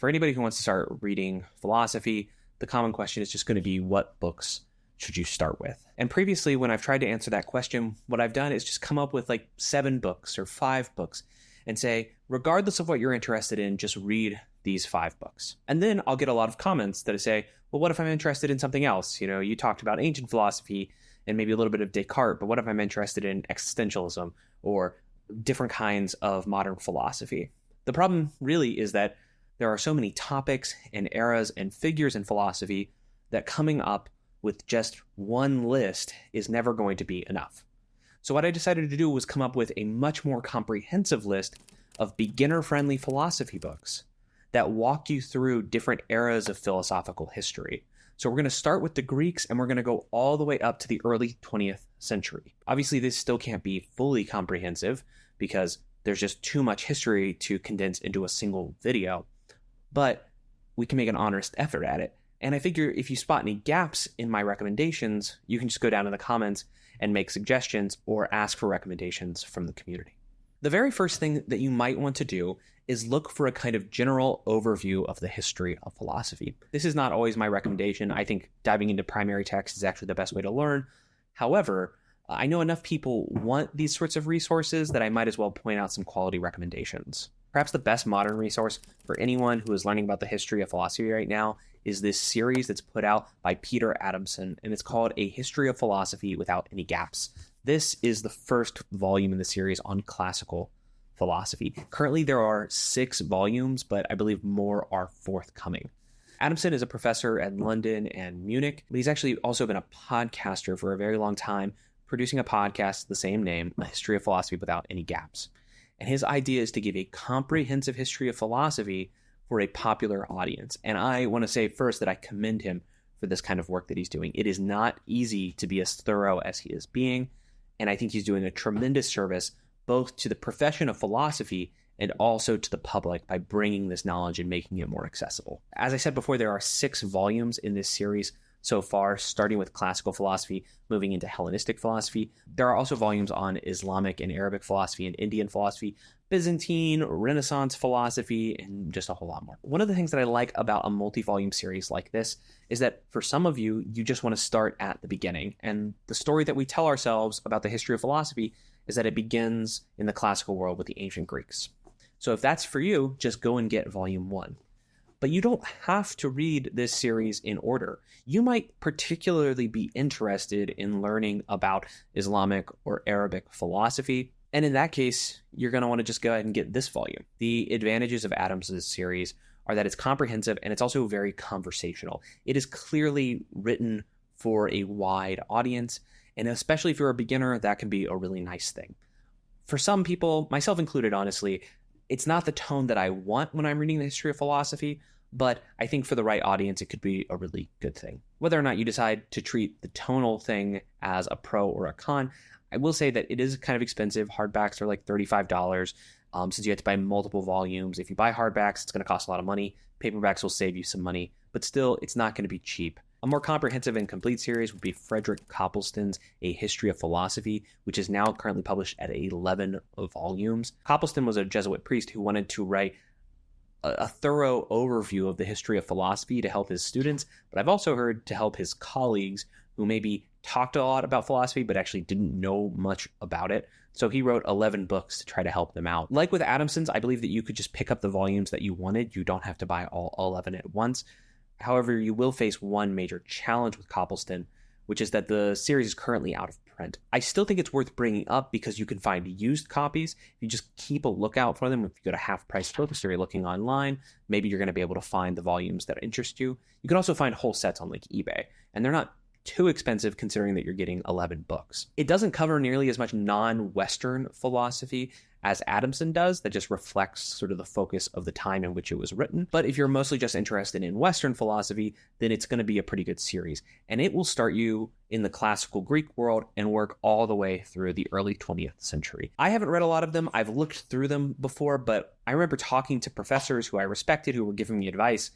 For anybody who wants to start reading philosophy, the common question is just going to be, what books should you start with? And previously, when I've tried to answer that question, what I've done is just come up with like 7 books or 5 books and say, regardless of what you're interested in, just read these 5 books. And then I'll get a lot of comments that say, well, what if I'm interested in something else? You talked about ancient philosophy and maybe a little bit of Descartes, but what if I'm interested in existentialism or different kinds of modern philosophy? The problem really is that there are so many topics and eras and figures in philosophy that coming up with just one list is never going to be enough. So what I decided to do was come up with a much more comprehensive list of beginner-friendly philosophy books that walk you through different eras of philosophical history. So we're going to start with the Greeks, and we're going to go all the way up to the early 20th century. Obviously, this still can't be fully comprehensive because there's just too much history to condense into a single video, but we can make an honest effort at it. And I figure if you spot any gaps in my recommendations, you can just go down in the comments and make suggestions or ask for recommendations from the community. The very first thing that you might want to do is look for a kind of general overview of the history of philosophy. This is not always my recommendation. I think diving into primary text is actually the best way to learn. However, I know enough people want these sorts of resources that I might as well point out some quality recommendations. Perhaps the best modern resource for anyone who is learning about the history of philosophy right now is this series that's put out by Peter Adamson, and it's called A History of Philosophy Without Any Gaps. This is the first volume in the series on classical philosophy. Currently, there are 6 volumes, but I believe more are forthcoming. Adamson is a professor at London and Munich, but he's actually also been a podcaster for a very long time, producing a podcast of the same name, A History of Philosophy Without Any Gaps. And his idea is to give a comprehensive history of philosophy for a popular audience. And I want to say first that I commend him for this kind of work that he's doing. It is not easy to be as thorough as he is being, and I think he's doing a tremendous service both to the profession of philosophy and also to the public by bringing this knowledge and making it more accessible. As I said before, there are 6 volumes in this series so far, starting with classical philosophy, moving into Hellenistic philosophy. There are also volumes on Islamic and Arabic philosophy and Indian philosophy, Byzantine, Renaissance philosophy, and just a whole lot more. One of the things that I like about a multi-volume series like this is that for some of you, you just want to start at the beginning. And the story that we tell ourselves about the history of philosophy is that it begins in the classical world with the ancient Greeks. So if that's for you, just go and get volume 1. But you don't have to read this series in order. You might particularly be interested in learning about Islamic or Arabic philosophy, and in that case, you're going to want to just go ahead and get this volume. The advantages of Adams' series are that it's comprehensive and it's also very conversational. It is clearly written for a wide audience, and especially if you're a beginner, that can be a really nice thing. For some people, myself included, honestly, it's not the tone that I want when I'm reading the history of philosophy, but I think for the right audience, it could be a really good thing. Whether or not you decide to treat the tonal thing as a pro or a con, I will say that it is kind of expensive. Hardbacks are like $35 since you have to buy multiple volumes. If you buy hardbacks, it's going to cost a lot of money. Paperbacks will save you some money, but still, it's not going to be cheap. A more comprehensive and complete series would be Frederick Copleston's A History of Philosophy, which is now currently published at 11 volumes. Copleston was a Jesuit priest who wanted to write a thorough overview of the history of philosophy to help his students, but I've also heard to help his colleagues who maybe talked a lot about philosophy but actually didn't know much about it. So he wrote 11 books to try to help them out. Like with Adamson's, I believe that you could just pick up the volumes that you wanted. You don't have to buy all 11 at once. However, you will face one major challenge with Copleston, which is that the series is currently out of print. I still think it's worth bringing up because you can find used copies. If you just keep a lookout for them, if you go to Half Price Books or you're looking online, maybe you're going to be able to find the volumes that interest you. You can also find whole sets on like eBay, and they're not too expensive considering that you're getting 11 books. It doesn't cover nearly as much non-Western philosophy as Adamson does, that just reflects sort of the focus of the time in which it was written. But if you're mostly just interested in Western philosophy, then it's going to be a pretty good series. And it will start you in the classical Greek world and work all the way through the early 20th century. I haven't read a lot of them. I've looked through them before, but I remember talking to professors who I respected who were giving me advice.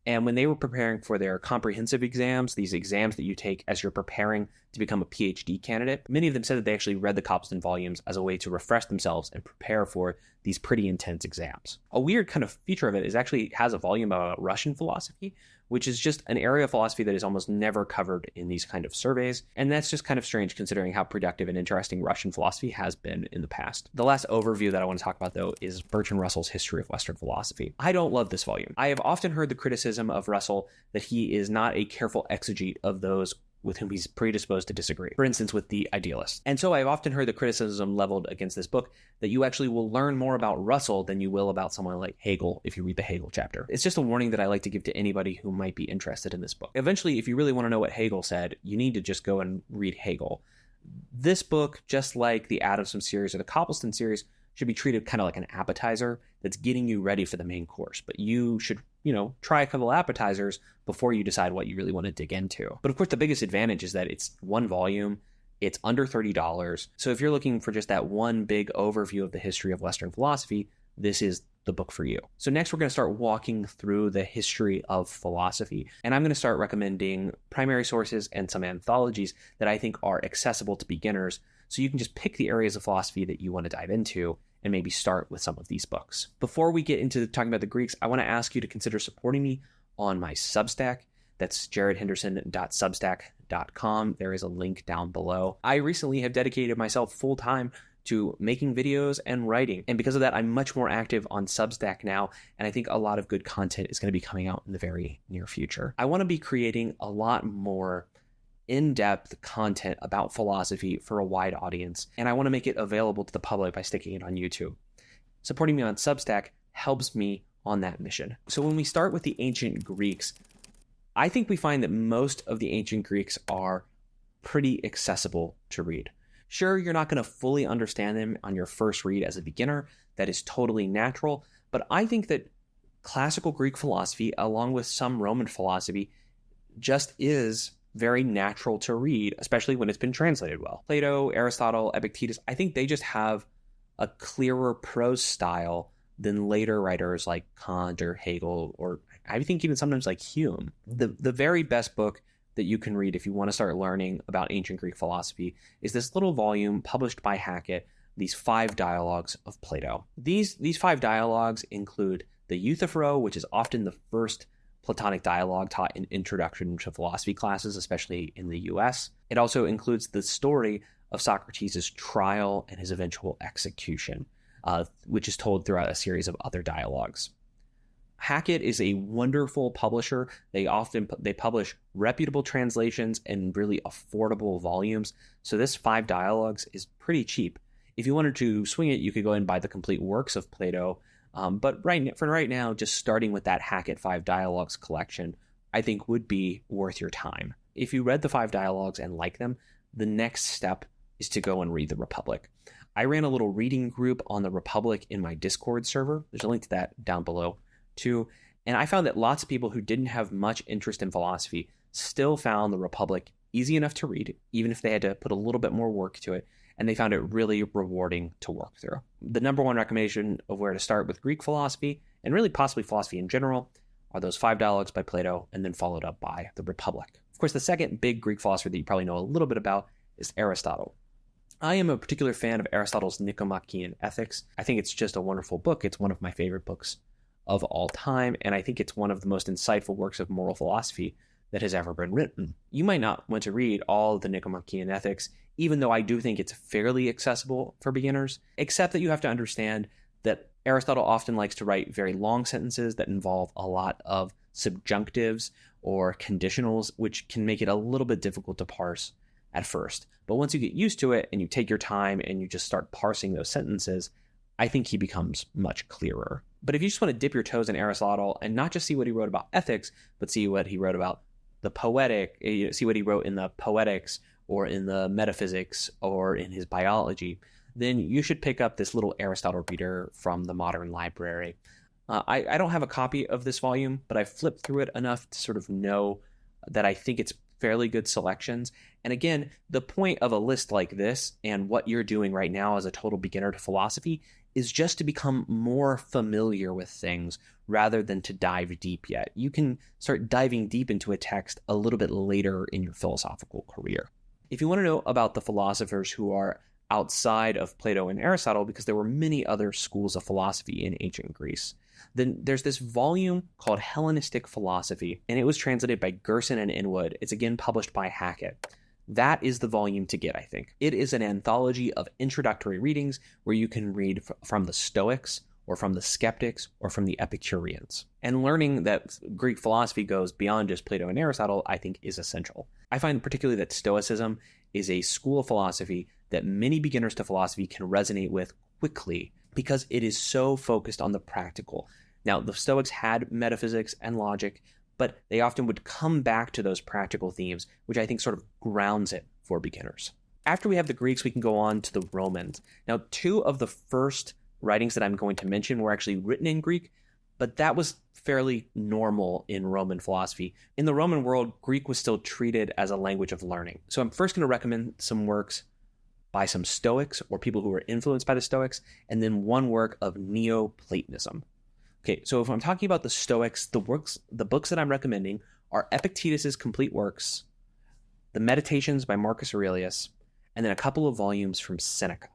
And when they were preparing for their comprehensive exams, these exams that you take as you're preparing to become a PhD candidate. Many of them said that they actually read the Copleston volumes as a way to refresh themselves and prepare for these pretty intense exams. A weird kind of feature of it is actually has a volume about Russian philosophy, which is just an area of philosophy that is almost never covered in these kind of surveys. And that's just kind of strange considering how productive and interesting Russian philosophy has been in the past. The last overview that I want to talk about, though, is Bertrand Russell's History of Western Philosophy. I don't love this volume. I have often heard the criticism of Russell that he is not a careful exegete of those with whom he's predisposed to disagree. For instance, with the idealists. And so I've often heard the criticism leveled against this book that you actually will learn more about Russell than you will about someone like Hegel if you read the Hegel chapter. It's just a warning that I like to give to anybody who might be interested in this book. Eventually, if you really want to know what Hegel said, you need to just go and read Hegel. This book, just like the Adamson series or the Copleston series, should be treated kind of like an appetizer that's getting you ready for the main course. But you should, try a couple appetizers before you decide what you really want to dig into. But of course, the biggest advantage is that it's one volume. It's under $30. So if you're looking for just that one big overview of the history of Western philosophy, this is the book for you. So next, we're going to start walking through the history of philosophy. And I'm going to start recommending primary sources and some anthologies that I think are accessible to beginners. So you can just pick the areas of philosophy that you want to dive into and maybe start with some of these books. Before we get into talking about the Greeks, I want to ask you to consider supporting me on my Substack. That's jaredhenderson.substack.com. There is a link down below. I recently have dedicated myself full time to making videos and writing. And because of that, I'm much more active on Substack now. And I think a lot of good content is going to be coming out in the very near future. I want to be creating a lot more in-depth content about philosophy for a wide audience, and I want to make it available to the public by sticking it on YouTube. Supporting me on Substack helps me on that mission. So when we start with the ancient Greeks, I think we find that most of the ancient Greeks are pretty accessible to read. Sure, you're not going to fully understand them on your first read as a beginner. That is totally natural, but I think that classical Greek philosophy, along with some Roman philosophy, just is very natural to read, especially when it's been translated well. Plato, Aristotle, Epictetus, I think they just have a clearer prose style than later writers like Kant or Hegel, or I think even sometimes like Hume. The very best book that you can read if you want to start learning about ancient Greek philosophy is this little volume published by Hackett, these 5 dialogues of Plato. These 5 dialogues include the Euthyphro, which is often the first Platonic dialogue taught in introduction to philosophy classes, especially in the US. It also includes the story of Socrates' trial and his eventual execution, which is told throughout a series of other dialogues. Hackett is a wonderful publisher. They publish reputable translations and really affordable volumes. So this 5 dialogues is pretty cheap. If you wanted to swing it, you could go and buy the complete works of Plato. But for right now, just starting with that Hackett 5 Dialogues collection, I think would be worth your time. If you read the 5 dialogues and like them, the next step is to go and read the Republic. I ran a little reading group on the Republic in my Discord server. There's a link to that down below too. And I found that lots of people who didn't have much interest in philosophy still found the Republic easy enough to read, even if they had to put a little bit more work to it. And they found it really rewarding to work through. The number one recommendation of where to start with Greek philosophy, and really possibly philosophy in general, are those 5 dialogues by Plato, and then followed up by the Republic. Of course, the second big Greek philosopher that you probably know a little bit about is Aristotle. I am a particular fan of Aristotle's Nicomachean Ethics. I think it's just a wonderful book. It's one of my favorite books of all time, and I think it's one of the most insightful works of moral philosophy that has ever been written. You might not want to read all of the Nicomachean Ethics, even though I do think it's fairly accessible for beginners, except that you have to understand that Aristotle often likes to write very long sentences that involve a lot of subjunctives or conditionals, which can make it a little bit difficult to parse at first. But once you get used to it and you take your time and you just start parsing those sentences, I think he becomes much clearer. But if you just want to dip your toes in Aristotle and not just see what he wrote about ethics, but see what he wrote about the poetic, see what he wrote in the Poetics or in the Metaphysics or in his biology, then you should pick up this little Aristotle reader from the Modern Library. I don't have a copy of this volume, but I've flipped through it enough to sort of know that I think it's fairly good selections. And again, the point of a list like this and what you're doing right now as a total beginner to philosophy is just to become more familiar with things rather than to dive deep yet. You can start diving deep into a text a little bit later in your philosophical career. If you want to know about the philosophers who are outside of Plato and Aristotle, because there were many other schools of philosophy in ancient Greece, then there's this volume called Hellenistic Philosophy, and it was translated by Gerson and Inwood. It's again published by Hackett. That is the volume to get, I think. It is an anthology of introductory readings where you can read from the Stoics, or from the skeptics, or from the Epicureans. And learning that Greek philosophy goes beyond just Plato and Aristotle, I think, is essential. I find particularly that Stoicism is a school of philosophy that many beginners to philosophy can resonate with quickly because it is so focused on the practical. Now, the Stoics had metaphysics and logic, but they often would come back to those practical themes, which I think sort of grounds it for beginners. After we have the Greeks, we can go on to the Romans. Now, two of the first writings that I'm going to mention were actually written in Greek, but that was fairly normal in Roman philosophy. In the Roman world, Greek was still treated as a language of learning. So I'm first going to recommend some works by some Stoics or people who were influenced by the Stoics, and then one work of Neoplatonism. Okay, so if I'm talking about the Stoics, the books that I'm recommending are Epictetus's complete works, the Meditations by Marcus Aurelius, and then a couple of volumes from Seneca.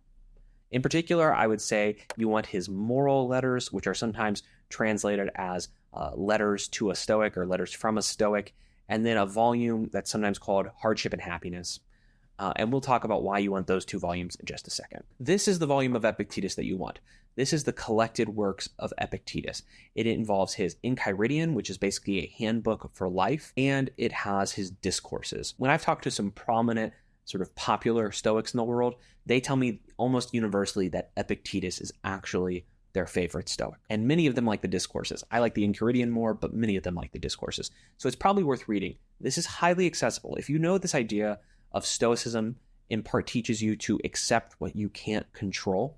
In particular, I would say you want his moral letters, which are sometimes translated as letters to a Stoic or letters from a Stoic, and then a volume that's sometimes called Hardship and Happiness. And we'll talk about why you want those two volumes in just a second. This is the volume of Epictetus that you want. This is the collected works of Epictetus. It involves his Enchiridion, which is basically a handbook for life, and it has his discourses. When I've talked to some prominent sort of popular Stoics in the world, they tell me almost universally that Epictetus is actually their favorite Stoic. And many of them like the discourses. I like the Enchiridion more, but many of them like the discourses. So it's probably worth reading. This is highly accessible. If you know this idea of Stoicism in part teaches you to accept what you can't control,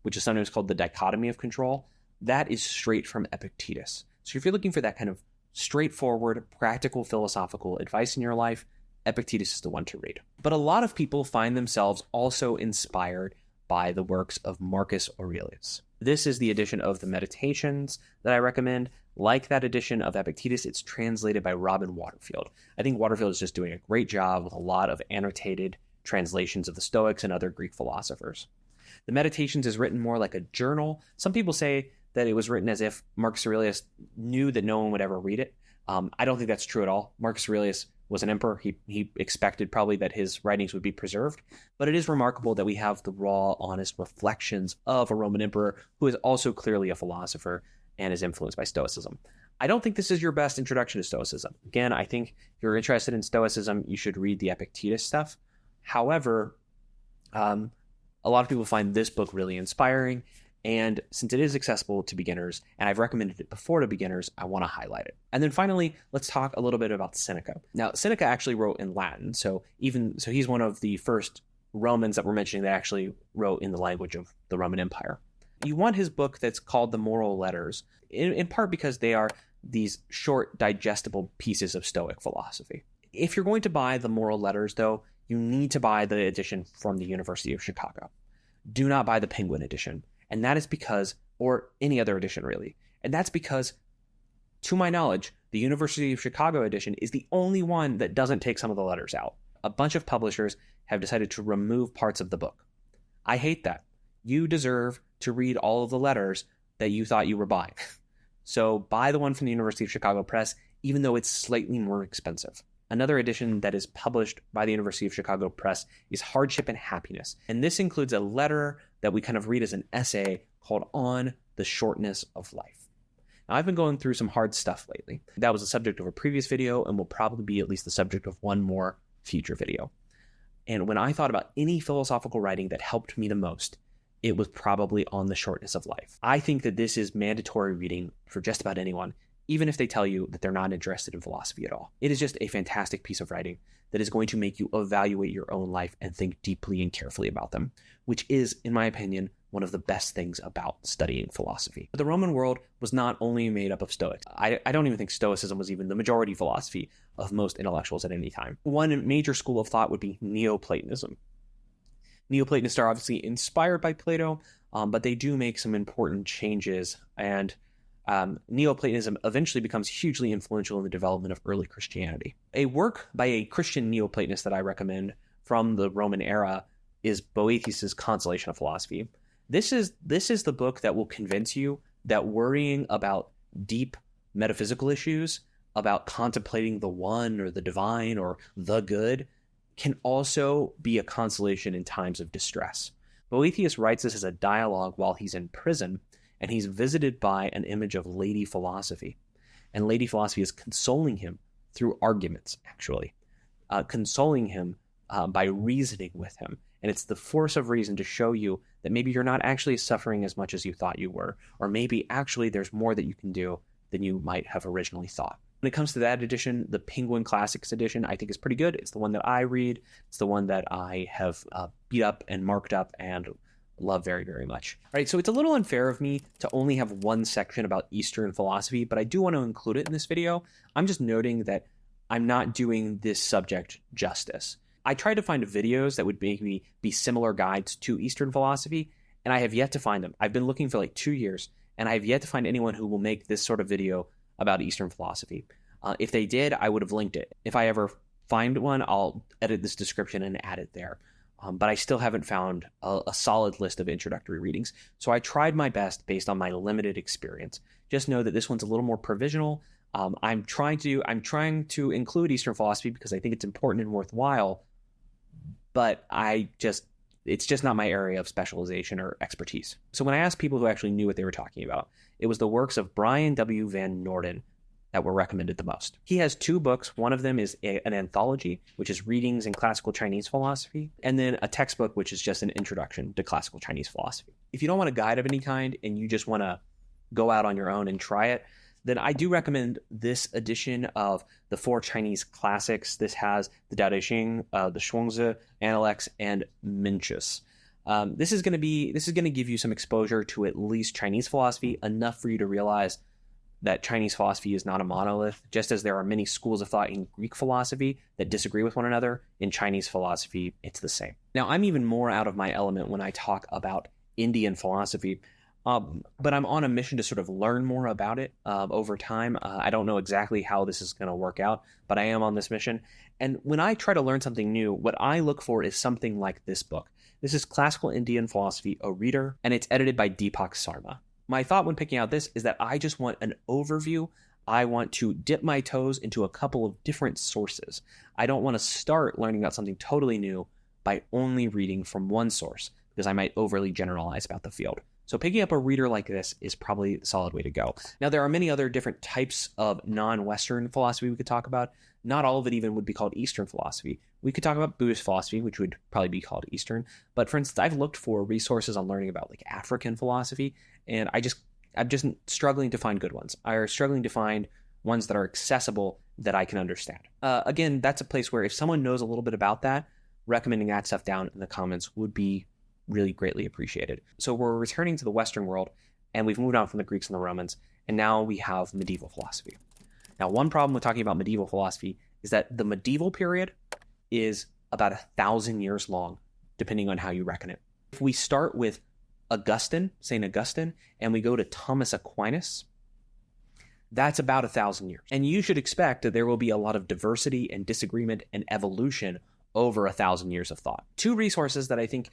which is sometimes called the dichotomy of control, that is straight from Epictetus. So if you're looking for that kind of straightforward, practical, philosophical advice in your life, Epictetus is the one to read. But a lot of people find themselves also inspired by the works of Marcus Aurelius. This is the edition of the Meditations that I recommend. Like that edition of Epictetus, it's translated by Robin Waterfield. I think Waterfield is just doing a great job with a lot of annotated translations of the Stoics and other Greek philosophers. The Meditations is written more like a journal. Some people say that it was written as if Marcus Aurelius knew that no one would ever read it. I don't think that's true at all. Marcus Aurelius was an emperor. He expected probably that his writings would be preserved. But it is remarkable that we have the raw, honest reflections of a Roman emperor who is also clearly a philosopher and is influenced by Stoicism. I don't think this is your best introduction to Stoicism. Again, I think if you're interested in Stoicism, you should read the Epictetus stuff. However, a lot of people find this book really inspiring, and since it is accessible to beginners, and I've recommended it before to beginners, I want to highlight it. And then finally, let's talk a little bit about Seneca. Now, Seneca actually wrote in Latin, so he's one of the first Romans that we're mentioning that actually wrote in the language of the Roman Empire. You want his book that's called the Moral Letters, in part because they are these short, digestible pieces of Stoic philosophy. If you're going to buy the Moral Letters, though, you need to buy the edition from the University of Chicago. Do not buy the Penguin edition. And that is because, or any other edition really, and that's because, to my knowledge, the University of Chicago edition is the only one that doesn't take some of the letters out. A bunch of publishers have decided to remove parts of the book. I hate that. You deserve to read all of the letters that you thought you were buying. So buy the one from the University of Chicago Press, even though it's slightly more expensive. Another edition that is published by the University of Chicago Press is Hardship and Happiness. And this includes a letter that we kind of read as an essay called On the Shortness of Life. Now, I've been going through some hard stuff lately. That was the subject of a previous video and will probably be at least the subject of one more future video. And when I thought about any philosophical writing that helped me the most, it was probably On the Shortness of Life. I think that this is mandatory reading for just about anyone, even if they tell you that they're not interested in philosophy at all. It is just a fantastic piece of writing that is going to make you evaluate your own life and think deeply and carefully about them, which is, in my opinion, one of the best things about studying philosophy. But the Roman world was not only made up of Stoics. I don't even think Stoicism was even the majority philosophy of most intellectuals at any time. One major school of thought would be Neoplatonism. Neoplatonists are obviously inspired by Plato, but they do make some important changes, and Neoplatonism eventually becomes hugely influential in the development of early Christianity. A work by a Christian Neoplatonist that I recommend from the Roman era is Boethius's Consolation of Philosophy. This is the book that will convince you that worrying about deep metaphysical issues, about contemplating the one or the divine or the good, can also be a consolation in times of distress. Boethius writes this as a dialogue while he's in prison, and he's visited by an image of Lady Philosophy. And Lady Philosophy is consoling him through arguments, actually, consoling him by reasoning with him. And it's the force of reason to show you that maybe you're not actually suffering as much as you thought you were, or maybe actually there's more that you can do than you might have originally thought. When it comes to that edition, the Penguin Classics edition, I think is pretty good. It's the one that I read. It's the one that I have beat up and marked up and love very, very much. All right, so it's a little unfair of me to only have one section about Eastern philosophy, but I do want to include it in this video. I'm just noting that I'm not doing this subject justice. I tried to find videos that would maybe be similar guides to Eastern philosophy, and I have yet to find them. I've been looking for like 2 years, and I have yet to find anyone who will make this sort of video about Eastern philosophy. If they did, I would have linked it. If I ever find one, I'll edit this description and add it there. But I still haven't found a solid list of introductory readings. So I tried my best based on my limited experience. Just know that this one's a little more provisional. I'm trying to include Eastern philosophy because I think it's important and worthwhile, but it's just not my area of specialization or expertise. So when I asked people who actually knew what they were talking about, it was the works of Brian W. Van Norden that were recommended the most. He has 2 books. One of them is an anthology, which is Readings in Classical Chinese Philosophy, and then a textbook, which is just an introduction to classical Chinese philosophy. If you don't want a guide of any kind and you just want to go out on your own and try it, then I do recommend this edition of the 4 Chinese classics. This has the Tao Te Ching, the Chuang-Tzu, Analects, and Mencius. This is going to give you some exposure to at least Chinese philosophy, enough for you to realize that Chinese philosophy is not a monolith. Just as there are many schools of thought in Greek philosophy that disagree with one another, in Chinese philosophy, it's the same. Now, I'm even more out of my element when I talk about Indian philosophy, but I'm on a mission to sort of learn more about it over time. I don't know exactly how this is going to work out, but I am on this mission. And when I try to learn something new, what I look for is something like this book. This is Classical Indian Philosophy, a Reader, and it's edited by Deepak Sarma. My thought when picking out this is that I just want an overview. I want to dip my toes into a couple of different sources. I don't want to start learning about something totally new by only reading from one source, because I might overly generalize about the field. So picking up a reader like this is probably a solid way to go. Now, there are many other different types of non-Western philosophy we could talk about. Not all of it even would be called Eastern philosophy. We could talk about Buddhist philosophy, which would probably be called Eastern. But for instance, I've looked for resources on learning about like African philosophy, and I'm just struggling to find good ones. I'm struggling to find ones that are accessible that I can understand. Again, that's a place where if someone knows a little bit about that, recommending that stuff down in the comments would be really greatly appreciated. So we're returning to the Western world, and we've moved on from the Greeks and the Romans, and now we have medieval philosophy. Now, one problem with talking about medieval philosophy is that the medieval period is about 1,000 years long, depending on how you reckon it. If we start with Augustine, St. Augustine, and we go to Thomas Aquinas, that's about 1,000 years. And you should expect that there will be a lot of diversity and disagreement and evolution over 1,000 years of thought. 2 resources that I think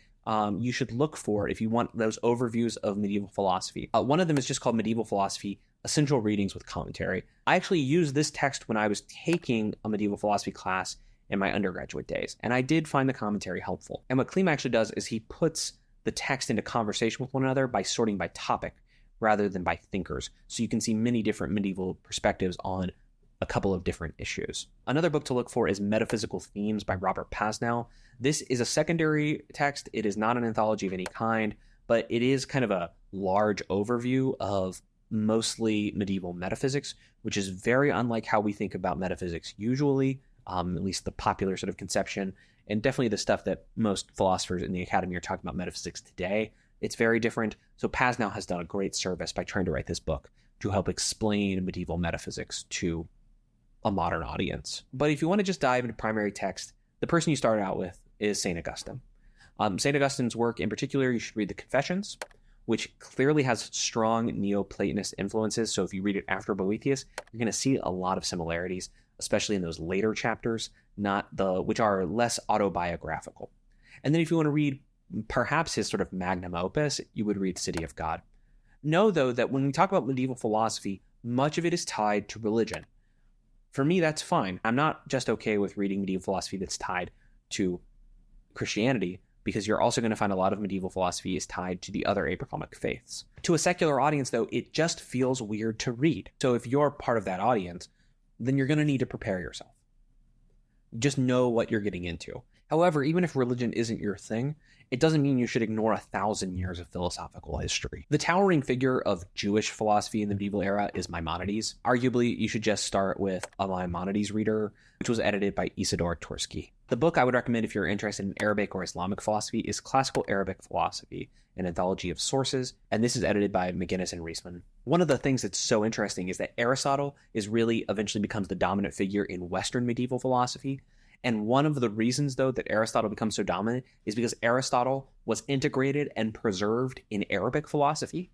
you should look for if you want those overviews of medieval philosophy. One of them is just called Medieval Philosophy, Essential Readings with Commentary. I actually used this text when I was taking a medieval philosophy class in my undergraduate days, and I did find the commentary helpful. And what Klima actually does is he puts the text into conversation with one another by sorting by topic rather than by thinkers. So you can see many different medieval perspectives on a couple of different issues. Another book to look for is Metaphysical Themes by Robert Pasnow. This is a secondary text. It is not an anthology of any kind, but it is kind of a large overview of mostly medieval metaphysics, which is very unlike how we think about metaphysics usually, at least the popular sort of conception, and definitely the stuff that most philosophers in the academy are talking about metaphysics today. It's very different. So Pasnow has done a great service by trying to write this book to help explain medieval metaphysics to a modern audience. But if you want to just dive into primary text, the person you start out with is St. Augustine. St. Augustine's work in particular, you should read the Confessions, which clearly has strong Neoplatonist influences. So if you read it after Boethius, you're going to see a lot of similarities. especially in those later chapters, which are less autobiographical. And then if you want to read perhaps his sort of magnum opus, you would read City of God. Know, though, that when we talk about medieval philosophy, much of it is tied to religion. For me, that's fine. I'm not just okay with reading medieval philosophy that's tied to Christianity, because you're also going to find a lot of medieval philosophy is tied to the other Abrahamic faiths. To a secular audience, though, it just feels weird to read. So if you're part of that audience, then you're going to need to prepare yourself. Just know what you're getting into. However, even if religion isn't your thing, it doesn't mean you should ignore 1,000 years of philosophical history. The towering figure of Jewish philosophy in the medieval era is Maimonides. Arguably, you should just start with a Maimonides reader, which was edited by Isidore Tursky. The book I would recommend if you're interested in Arabic or Islamic philosophy is Classical Arabic Philosophy, an anthology of sources, and this is edited by McGinnis and Reisman. One of the things that's so interesting is that Aristotle eventually becomes the dominant figure in Western medieval philosophy. And one of the reasons, though, that Aristotle becomes so dominant is because Aristotle was integrated and preserved in Arabic philosophy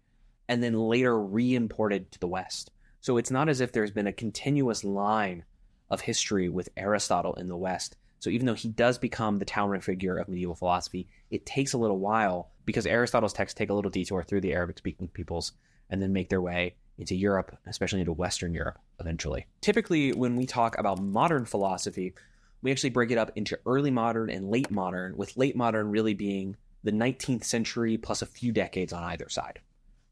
and then later re-imported to the West. So it's not as if there's been a continuous line of history with Aristotle in the West. So even though he does become the towering figure of medieval philosophy, it takes a little while because Aristotle's texts take a little detour through the Arabic-speaking peoples and then make their way into Europe, especially into Western Europe eventually. Typically, when we talk about modern philosophy, we actually break it up into early modern and late modern, with late modern really being the 19th century plus a few decades on either side.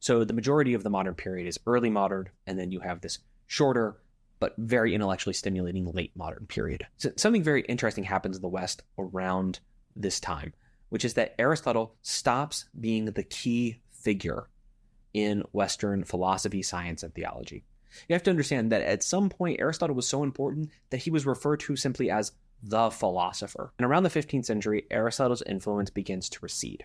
So the majority of the modern period is early modern, and then you have this shorter but very intellectually stimulating late modern period. So something very interesting happens in the West around this time, which is that Aristotle stops being the key figure in Western philosophy, science, and theology. You have to understand that at some point, Aristotle was so important that he was referred to simply as the philosopher. And around the 15th century, Aristotle's influence begins to recede.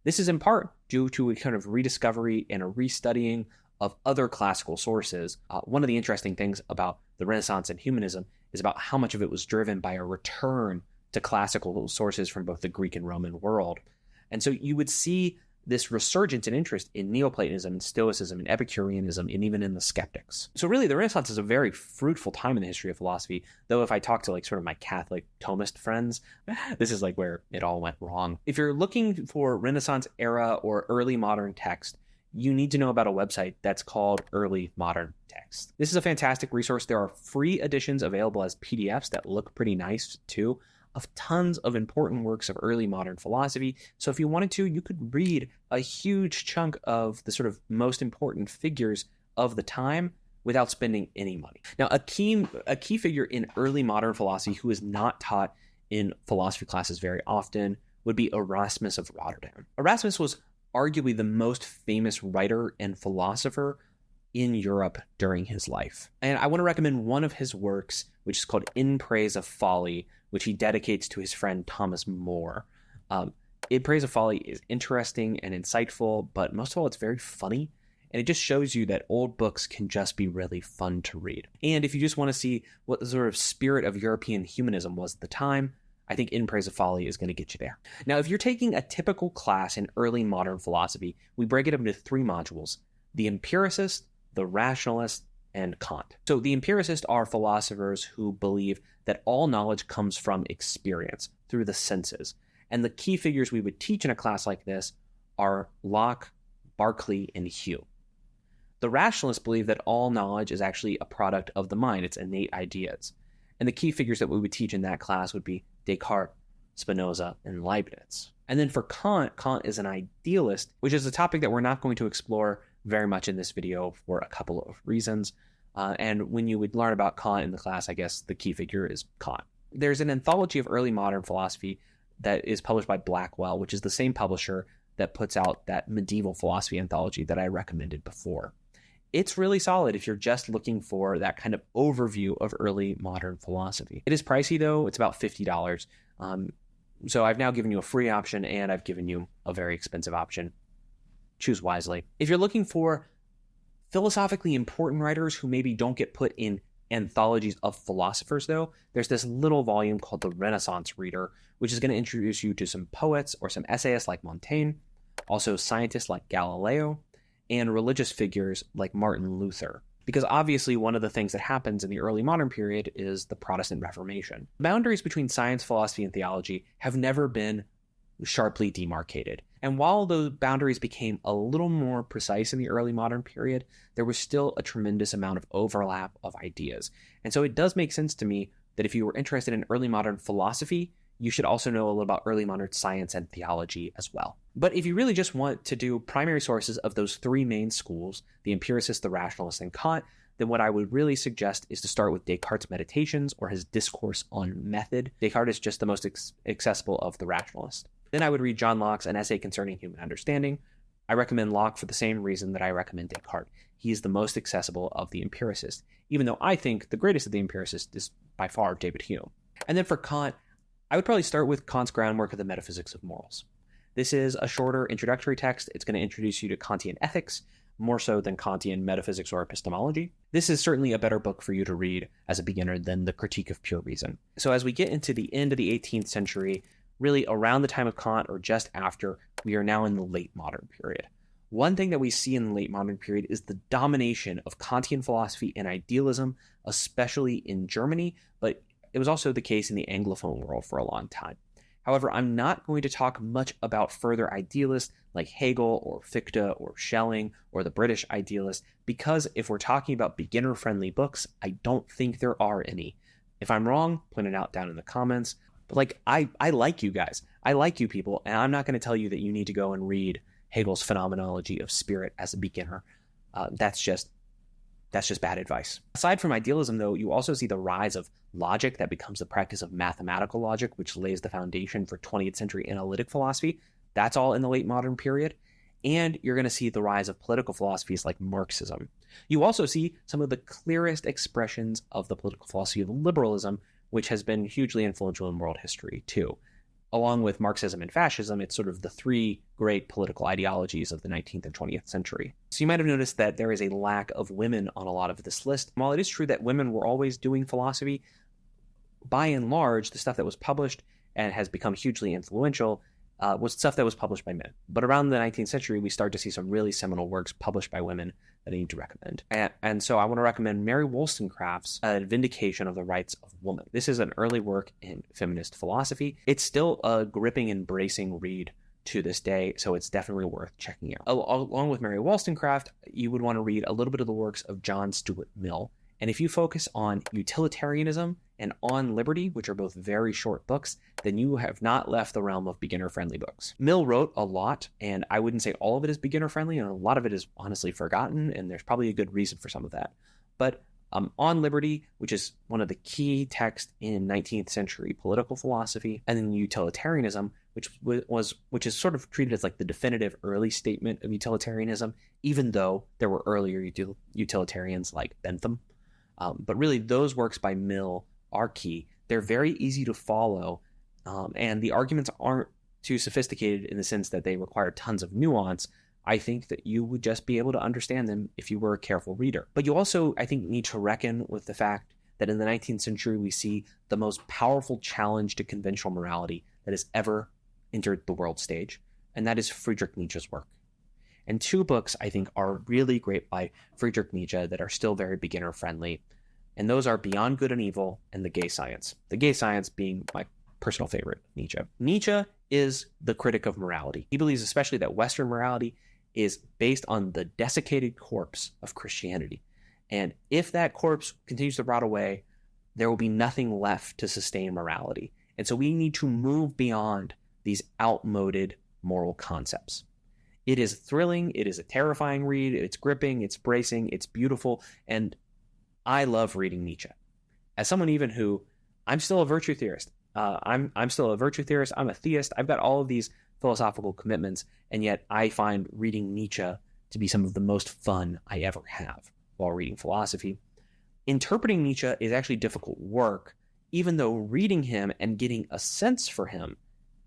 This is in part due to a kind of rediscovery and a restudying of other classical sources. One of the interesting things about the Renaissance and humanism is about how much of it was driven by a return to classical sources from both the Greek and Roman world. And so you would see this resurgence in interest in Neoplatonism and Stoicism and Epicureanism and even in the skeptics. So really, the Renaissance is a very fruitful time in the history of philosophy, though if I talk to like sort of my Catholic Thomist friends, this is like where it all went wrong. If you're looking for Renaissance era or early modern text, you need to know about a website that's called Early Modern Text. This is a fantastic resource. There are free editions available as PDFs that look pretty nice too, of tons of important works of early modern philosophy. So if you wanted to, you could read a huge chunk of the sort of most important figures of the time without spending any money. Now, a key figure in early modern philosophy who is not taught in philosophy classes very often would be Erasmus of Rotterdam. Erasmus was arguably the most famous writer and philosopher in Europe during his life. And I want to recommend one of his works, which is called In Praise of Folly, which he dedicates to his friend Thomas More. In Praise of Folly is interesting and insightful, but most of all, it's very funny. And it just shows you that old books can just be really fun to read. And if you just want to see what the sort of spirit of European humanism was at the time, I think In Praise of Folly is going to get you there. Now, if you're taking a typical class in early modern philosophy, we break it up into 3 modules: the empiricist, the rationalist, and Kant. So the empiricists are philosophers who believe that all knowledge comes from experience through the senses. And the key figures we would teach in a class like this are Locke, Berkeley, and Hume. The rationalists believe that all knowledge is actually a product of the mind, it's innate ideas. And the key figures that we would teach in that class would be Descartes, Spinoza, and Leibniz. And then for Kant, Kant is an idealist, which is a topic that we're not going to explore very much in this video for a couple of reasons. And when you would learn about Kant in the class, I guess the key figure is Kant. There's an anthology of early modern philosophy that is published by Blackwell, which is the same publisher that puts out that medieval philosophy anthology that I recommended before. It's really solid if you're just looking for that kind of overview of early modern philosophy. It is pricey though, it's about $50. So I've now given you a free option and I've given you a very expensive option. Choose wisely. If you're looking for philosophically important writers who maybe don't get put in anthologies of philosophers though, there's this little volume called the Renaissance Reader, which is going to introduce you to some poets or some essayists like Montaigne, also scientists like Galileo, and religious figures like Martin Luther. Because obviously one of the things that happens in the early modern period is the Protestant Reformation. Boundaries between science, philosophy, and theology have never been sharply demarcated. And while those boundaries became a little more precise in the early modern period, there was still a tremendous amount of overlap of ideas. And so it does make sense to me that if you were interested in early modern philosophy, you should also know a little about early modern science and theology as well. But if you really just want to do primary sources of those three main schools, the empiricist, the rationalist, and Kant, then what I would really suggest is to start with Descartes' Meditations or his Discourse on Method. Descartes is just the most accessible of the rationalists. Then I would read John Locke's An Essay Concerning Human Understanding. I recommend Locke for the same reason that I recommend Descartes. He is the most accessible of the empiricists, even though I think the greatest of the empiricists is by far David Hume. And then for Kant, I would probably start with Kant's groundwork of the Metaphysics of Morals. This is a shorter introductory text. It's going to introduce you to Kantian ethics, more so than Kantian metaphysics or epistemology. This is certainly a better book for you to read as a beginner than the Critique of Pure Reason. So as we get into the end of the 18th century, really around the time of Kant or just after, we are now in the late modern period. One thing that we see in the late modern period is the domination of Kantian philosophy and idealism, especially in Germany, but it was also the case in the Anglophone world for a long time. However, I'm not going to talk much about further idealists like Hegel or Fichte or Schelling or the British idealists, because if we're talking about beginner-friendly books, I don't think there are any. If I'm wrong, point it out down in the comments. But I like you guys. I like you people, and I'm not going to tell you that you need to go and read Hegel's Phenomenology of Spirit as a beginner. That's just bad advice. Aside from idealism, though, you also see the rise of logic that becomes the practice of mathematical logic, which lays the foundation for 20th century analytic philosophy. That's all in the late modern period. And you're going to see the rise of political philosophies like Marxism. You also see some of the clearest expressions of the political philosophy of liberalism, which has been hugely influential in world history too. Along with Marxism and fascism, it's sort of the three great political ideologies of the 19th and 20th century. So you might have noticed that there is a lack of women on a lot of this list. While it is true that women were always doing philosophy, by and large, the stuff that was published and has become hugely influential was stuff that was published by men. But around the 19th century, we start to see some really seminal works published by women that I need to recommend. And so I want to recommend Mary Wollstonecraft's Vindication of the Rights of Woman. This is an early work in feminist philosophy. It's still a gripping and bracing read to this day, so it's definitely worth checking out. Along with Mary Wollstonecraft, you would want to read a little bit of the works of John Stuart Mill. And if you focus on utilitarianism and On Liberty, which are both very short books, then you have not left the realm of beginner-friendly books. Mill wrote a lot, and I wouldn't say all of it is beginner-friendly, and a lot of it is honestly forgotten, and there's probably a good reason for some of that. But On Liberty, which is one of the key texts in 19th century political philosophy, and then utilitarianism, which is sort of treated as like the definitive early statement of utilitarianism, even though there were earlier utilitarians like Bentham. But really, those works by Mill are key. They're very easy to follow, and the arguments aren't too sophisticated in the sense that they require tons of nuance. I think that you would just be able to understand them if you were a careful reader. But you also, I think, need to reckon with the fact that in the 19th century, we see the most powerful challenge to conventional morality that has ever entered the world stage, and that is Friedrich Nietzsche's work. And two books, I think, are really great by Friedrich Nietzsche that are still very beginner-friendly, and those are Beyond Good and Evil and The Gay Science. The Gay Science being my personal favorite, Nietzsche. Nietzsche is the critic of morality. He believes especially that Western morality is based on the desiccated corpse of Christianity. And if that corpse continues to rot away, there will be nothing left to sustain morality. And so we need to move beyond these outmoded moral concepts. It is thrilling, it is a terrifying read, it's gripping, it's bracing, it's beautiful, and I love reading Nietzsche. As someone even who, I'm still a virtue theorist. I'm still a virtue theorist, I'm a theist, I've got all of these philosophical commitments, and yet I find reading Nietzsche to be some of the most fun I ever have while reading philosophy. Interpreting Nietzsche is actually difficult work, even though reading him and getting a sense for him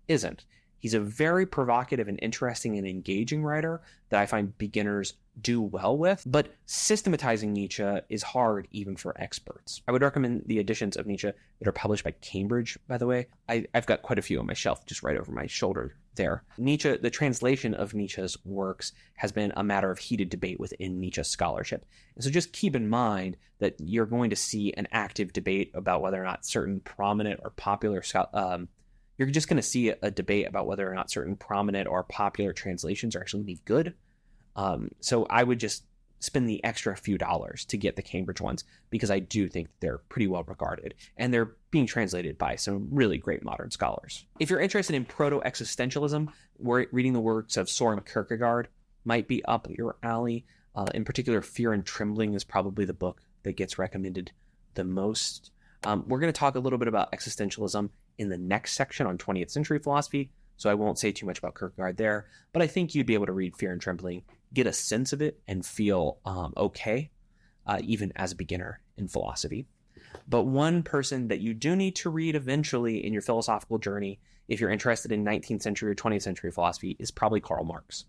isn't. He's a very provocative and interesting and engaging writer that I find beginners do well with, but systematizing Nietzsche is hard even for experts. I would recommend the editions of Nietzsche that are published by Cambridge, by the way. I've got quite a few on my shelf just right over my shoulder there. Nietzsche, the translation of Nietzsche's works has been a matter of heated debate within Nietzsche scholarship. And so just keep in mind that you're going to see an active debate about whether or not certain prominent or popular you're just going to see a debate about whether or not certain prominent or popular translations are actually any good. So I would just spend the extra few dollars to get the Cambridge ones because I do think they're pretty well regarded and they're being translated by some really great modern scholars. If you're interested in proto-existentialism, reading the works of Soren Kierkegaard might be up your alley. In particular, Fear and Trembling is probably the book that gets recommended the most. We're going to talk a little bit about existentialism in the next section on 20th century philosophy, so I won't say too much about Kierkegaard there, but I think you'd be able to read Fear and Trembling, get a sense of it, and feel okay, even as a beginner in philosophy. But one person that you do need to read eventually in your philosophical journey, if you're interested in 19th century or 20th century philosophy, is probably Karl Marx.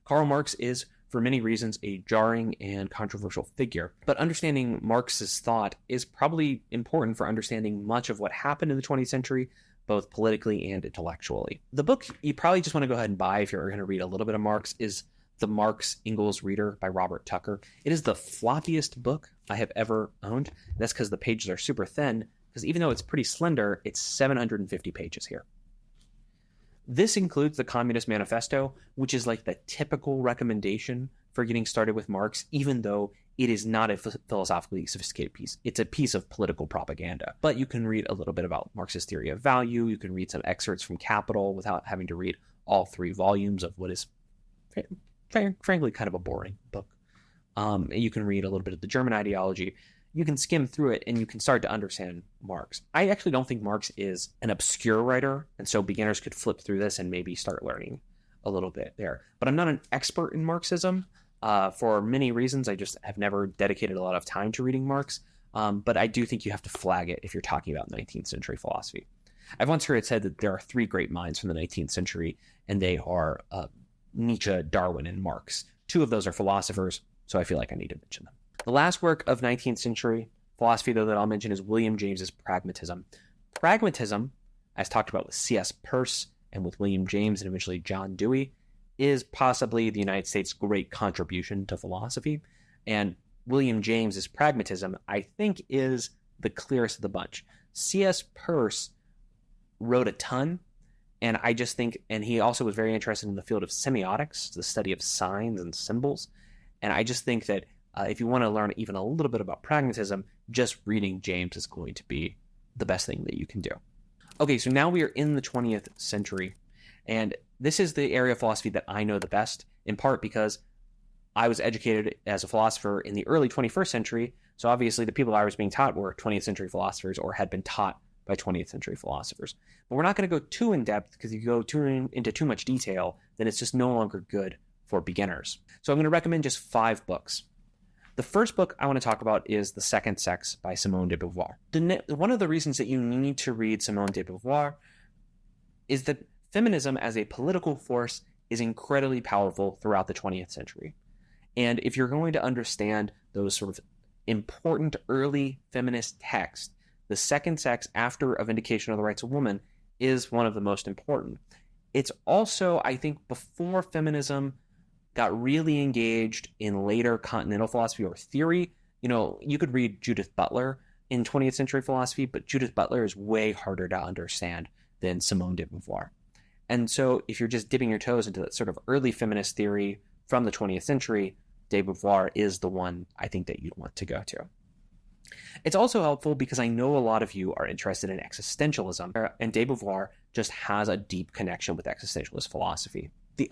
Karl Marx is, for many reasons, a jarring and controversial figure, but understanding Marx's thought is probably important for understanding much of what happened in the 20th century, both politically and intellectually. The book you probably just want to go ahead and buy if you're going to read a little bit of Marx is The Marx Engels Reader by Robert Tucker. It is the floppiest book I have ever owned. That's because the pages are super thin, because even though it's pretty slender, it's 750 pages here. This includes the Communist Manifesto, which is like the typical recommendation for getting started with Marx, even though it is not a philosophically sophisticated piece. It's a piece of political propaganda. But you can read a little bit about Marx's theory of value. You can read some excerpts from Capital without having to read all 3 volumes of what is, frankly, kind of a boring book. You can read a little bit of the German ideology. You can skim through it and you can start to understand Marx. I actually don't think Marx is an obscure writer, and so beginners could flip through this and maybe start learning a little bit there. But I'm not an expert in Marxism for many reasons. I just have never dedicated a lot of time to reading Marx, but I do think you have to flag it if you're talking about 19th century philosophy. I've once heard it said that there are 3 great minds from the 19th century, and they are Nietzsche, Darwin, and Marx. 2 of those are philosophers, so I feel like I need to mention them. The last work of 19th century philosophy, though, that I'll mention is William James's Pragmatism. Pragmatism, as talked about with C.S. Peirce and with William James and eventually John Dewey, is possibly the United States' great contribution to philosophy. And William James's Pragmatism, I think, is the clearest of the bunch. C.S. Peirce wrote a ton, and I just think, and he also was very interested in the field of semiotics, the study of signs and symbols. And I just think that if you want to learn even a little bit about pragmatism, just reading James is going to be the best thing that you can do. Okay, so now we are in the 20th century, and this is the area of philosophy that I know the best, in part because I was educated as a philosopher in the early 21st century, so obviously the people I was being taught were 20th century philosophers or had been taught by 20th century philosophers. But we're not going to go too in-depth, because if you go into too much detail, then it's just no longer good for beginners. So I'm going to recommend just 5 books. The first book I want to talk about is The Second Sex by Simone de Beauvoir. One of the reasons that you need to read Simone de Beauvoir is that feminism as a political force is incredibly powerful throughout the 20th century. And if you're going to understand those sort of important early feminist texts, The Second Sex, after A Vindication of the Rights of Woman, is one of the most important. It's also, I think, before feminism got really engaged in later continental philosophy or theory. You know, you could read Judith Butler in 20th century philosophy, but Judith Butler is way harder to understand than Simone de Beauvoir. And so if you're just dipping your toes into that sort of early feminist theory from the 20th century, de Beauvoir is the one I think that you'd want to go to. It's also helpful because I know a lot of you are interested in existentialism, and de Beauvoir just has a deep connection with existentialist philosophy. The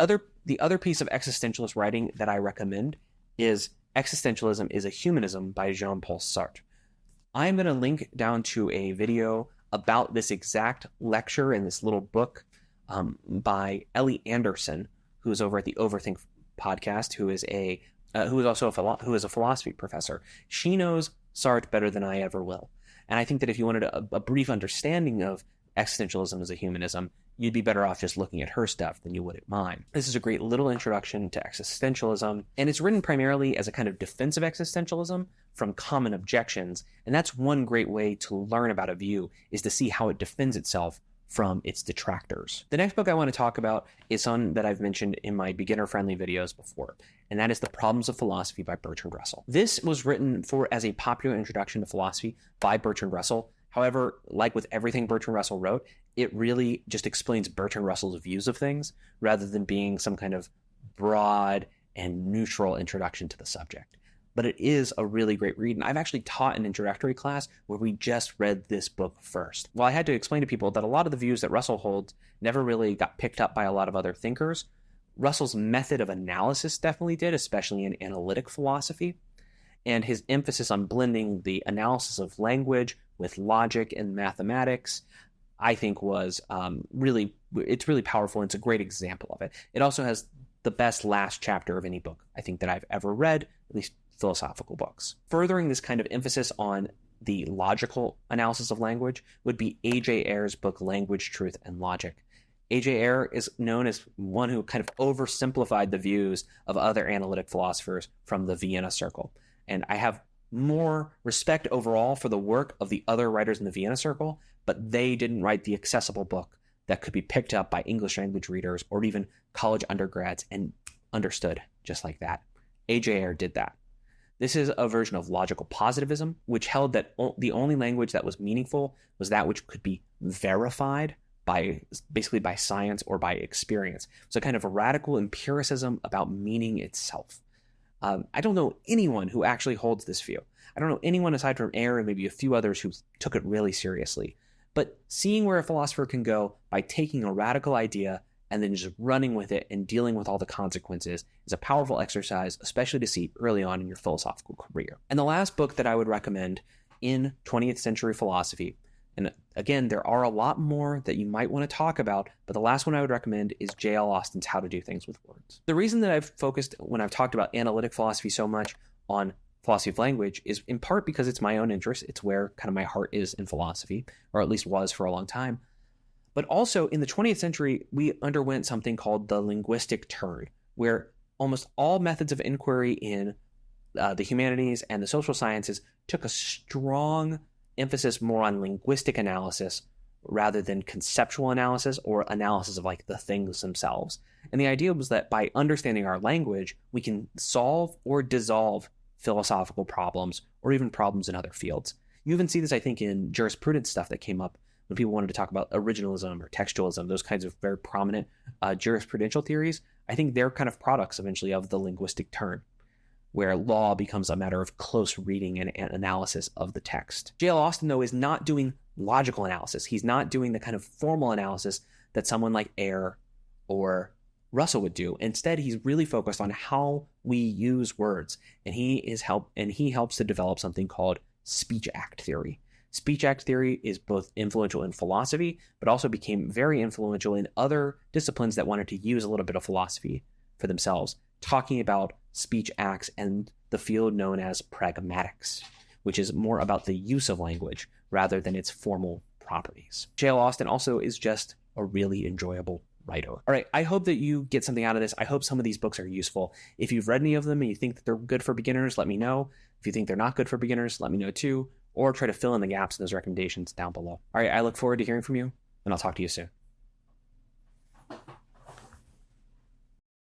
other piece of existentialist writing that I recommend is Existentialism is a Humanism by Jean-Paul Sartre. I'm going to link down to a video about this exact lecture in this little book by Ellie Anderson, who is over at the Overthink podcast, who is also a philosophy professor. She knows Sartre better than I ever will. And I think that if you wanted a brief understanding of existentialism is a humanism, you'd be better off just looking at her stuff than you would at mine. This is a great little introduction to existentialism, and it's written primarily as a kind of defense of existentialism from common objections, and that's one great way to learn about a view, is to see how it defends itself from its detractors. The next book I want to talk about is one that I've mentioned in my beginner-friendly videos before, and that is The Problems of Philosophy by Bertrand Russell. This was written as a popular introduction to philosophy by Bertrand Russell. However, like with everything Bertrand Russell wrote, it really just explains Bertrand Russell's views of things rather than being some kind of broad and neutral introduction to the subject. But it is a really great read, and I've actually taught an introductory class where we just read this book first. Well, I had to explain to people that a lot of the views that Russell holds never really got picked up by a lot of other thinkers. Russell's method of analysis definitely did, especially in analytic philosophy, and his emphasis on blending the analysis of language with logic and mathematics, I think was really powerful, and it's a great example of it. It also has the best last chapter of any book I think that I've ever read, at least philosophical books. Furthering this kind of emphasis on the logical analysis of language would be A.J. Ayer's book, Language, Truth, and Logic. A.J. Ayer is known as one who kind of oversimplified the views of other analytic philosophers from the Vienna Circle. And I have more respect overall for the work of the other writers in the Vienna Circle, but they didn't write the accessible book that could be picked up by English language readers or even college undergrads and understood just like that. A.J. Ayer did that. This is a version of logical positivism, which held that the only language that was meaningful was that which could be verified by science or by experience. So kind of a radical empiricism about meaning itself. I don't know anyone who actually holds this view. I don't know anyone aside from Ayer and maybe a few others who took it really seriously. But seeing where a philosopher can go by taking a radical idea and then just running with it and dealing with all the consequences is a powerful exercise, especially to see early on in your philosophical career. And the last book that I would recommend in 20th century philosophy, and again, there are a lot more that you might want to talk about, but the last one I would recommend is J.L. Austin's How to Do Things with Words. The reason that I've focused, when I've talked about analytic philosophy so much, on philosophy of language is in part because it's my own interest. It's where kind of my heart is in philosophy, or at least was for a long time. But also in the 20th century, we underwent something called the linguistic turn, where almost all methods of inquiry in the humanities and the social sciences took a strong emphasis more on linguistic analysis rather than conceptual analysis or analysis of like the things themselves. And the idea was that by understanding our language, we can solve or dissolve philosophical problems or even problems in other fields. You even see this, I think, in jurisprudence stuff that came up when people wanted to talk about originalism or textualism, those kinds of very prominent jurisprudential theories. I think they're kind of products eventually of the linguistic turn, where law becomes a matter of close reading and analysis of the text. J.L. Austin, though, is not doing logical analysis. He's not doing the kind of formal analysis that someone like Ayer or Russell would do. Instead, he's really focused on how we use words, and he helps to develop something called speech act theory. Speech act theory is both influential in philosophy, but also became very influential in other disciplines that wanted to use a little bit of philosophy for themselves, talking about speech acts and the field known as pragmatics, which is more about the use of language rather than its formal properties. J.L. Austin also is just a really enjoyable writer. All right, I hope that you get something out of this. I hope some of these books are useful. If you've read any of them and you think that they're good for beginners, let me know. If you think they're not good for beginners, let me know too, or try to fill in the gaps in those recommendations down below. All right, I look forward to hearing from you, and I'll talk to you soon.